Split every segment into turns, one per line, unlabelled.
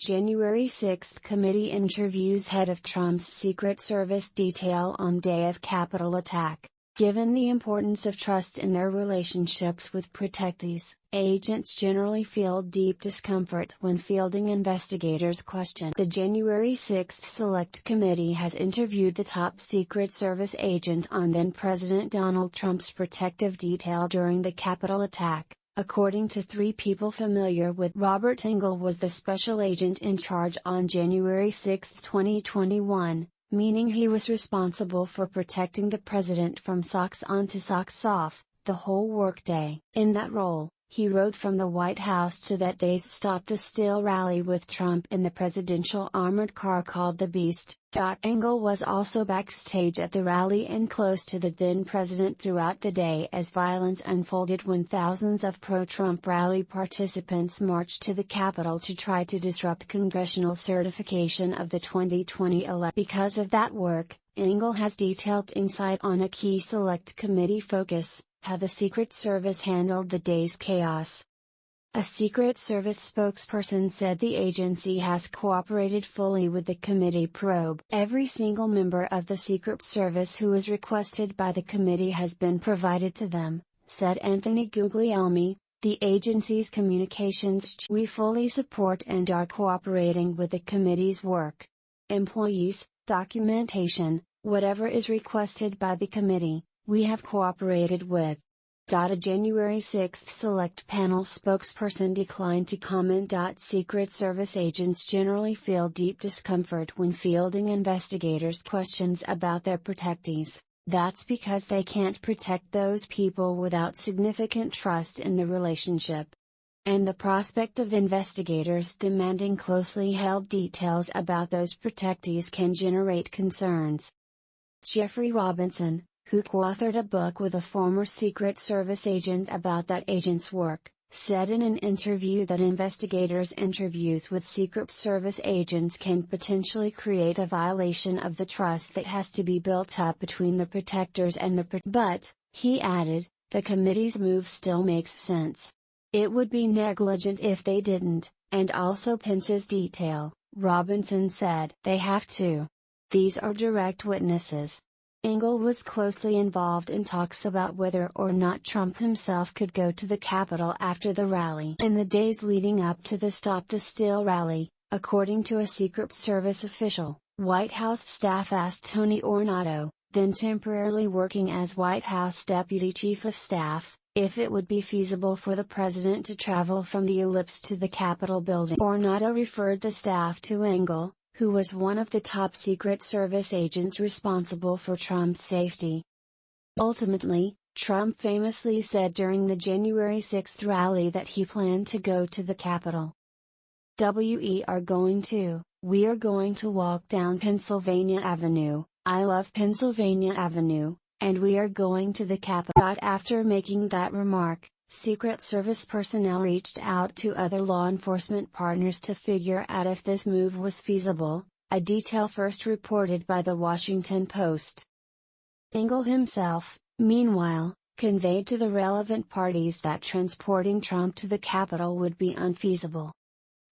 January 6 committee interviews head of Trump's Secret Service detail on day of Capitol attack. Given the importance of trust in their relationships with protectees, agents generally feel deep discomfort when fielding investigators' questions. The January 6 Select Committee has interviewed the top Secret Service agent on then-President Donald Trump's protective detail during the Capitol attack. According to three people familiar with Robert Engel was the special agent in charge on January 6, 2021. Meaning he was responsible for protecting the president from socks on to socks off, the whole workday. In that role, he rode from the White House to that day's Stop the Steal rally with Trump in the presidential armored car called the Beast. Engel was also backstage at the rally and close to the then-president throughout the day as violence unfolded when thousands of pro-Trump rally participants marched to the Capitol to try to disrupt congressional certification of the 2020 election. Because of that work, Engel has detailed insight on a key Select Committee focus: how the Secret Service handled the day's chaos. A Secret Service spokesperson said the agency has cooperated fully with the committee probe. Every single member of the Secret Service who was requested by the committee has been provided to them, said Anthony Guglielmi, the agency's communications chief. We fully support and are cooperating with the committee's work. Employees, documentation, whatever is requested by the committee, we have cooperated with. A January 6 Select Panel spokesperson declined to comment. Secret Service agents generally feel deep discomfort when fielding investigators' questions about their protectees. That's because they can't protect those people without significant trust in the relationship. And the prospect of investigators demanding closely held details about those protectees can generate concerns. Jeffrey Robinson, who co-authored a book with a former Secret Service agent about that agent's work, said in an interview that investigators' interviews with Secret Service agents can potentially create a violation of the trust that has to be built up between the protectors and the But, he added, the committee's move still makes sense. It would be negligent if they didn't, and also Pence's detail, Robinson said. They have to. These are direct witnesses. Engel was closely involved in talks about whether or not Trump himself could go to the Capitol after the rally. In the days leading up to the Stop the Steal rally, according to a Secret Service official, White House staff asked Tony Ornato, then temporarily working as White House Deputy Chief of Staff, if it would be feasible for the president to travel from the Ellipse to the Capitol building. Ornato referred the staff to Engel, who was one of the top Secret Service agents responsible for Trump's safety. Ultimately, Trump famously said during the January 6 rally that he planned to go to the Capitol. We are going to walk down Pennsylvania Avenue, I love Pennsylvania Avenue, and we are going to the Capitol. After making that remark, Secret Service personnel reached out to other law enforcement partners to figure out if this move was feasible, a detail first reported by the Washington Post. Engel himself, meanwhile, conveyed to the relevant parties that transporting Trump to the Capitol would be unfeasible.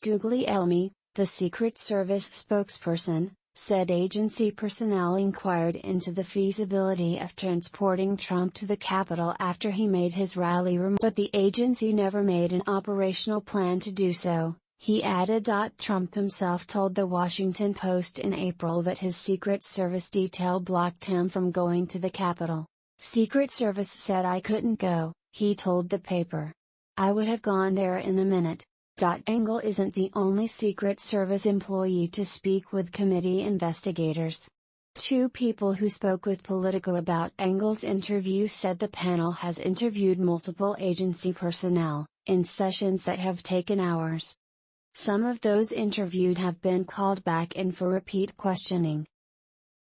Guglielmi, the Secret Service spokesperson, said agency personnel inquired into the feasibility of transporting Trump to the Capitol after he made his rally remarks, but the agency never made an operational plan to do so, he added. Trump himself told the Washington Post in April that his Secret Service detail blocked him from going to the Capitol. Secret Service said I couldn't go, he told the paper. I would have gone there in a minute. Engel isn't the only Secret Service employee to speak with committee investigators. Two people who spoke with Politico about Engel's interview said the panel has interviewed multiple agency personnel, in sessions that have taken hours. Some of those interviewed have been called back in for repeat questioning.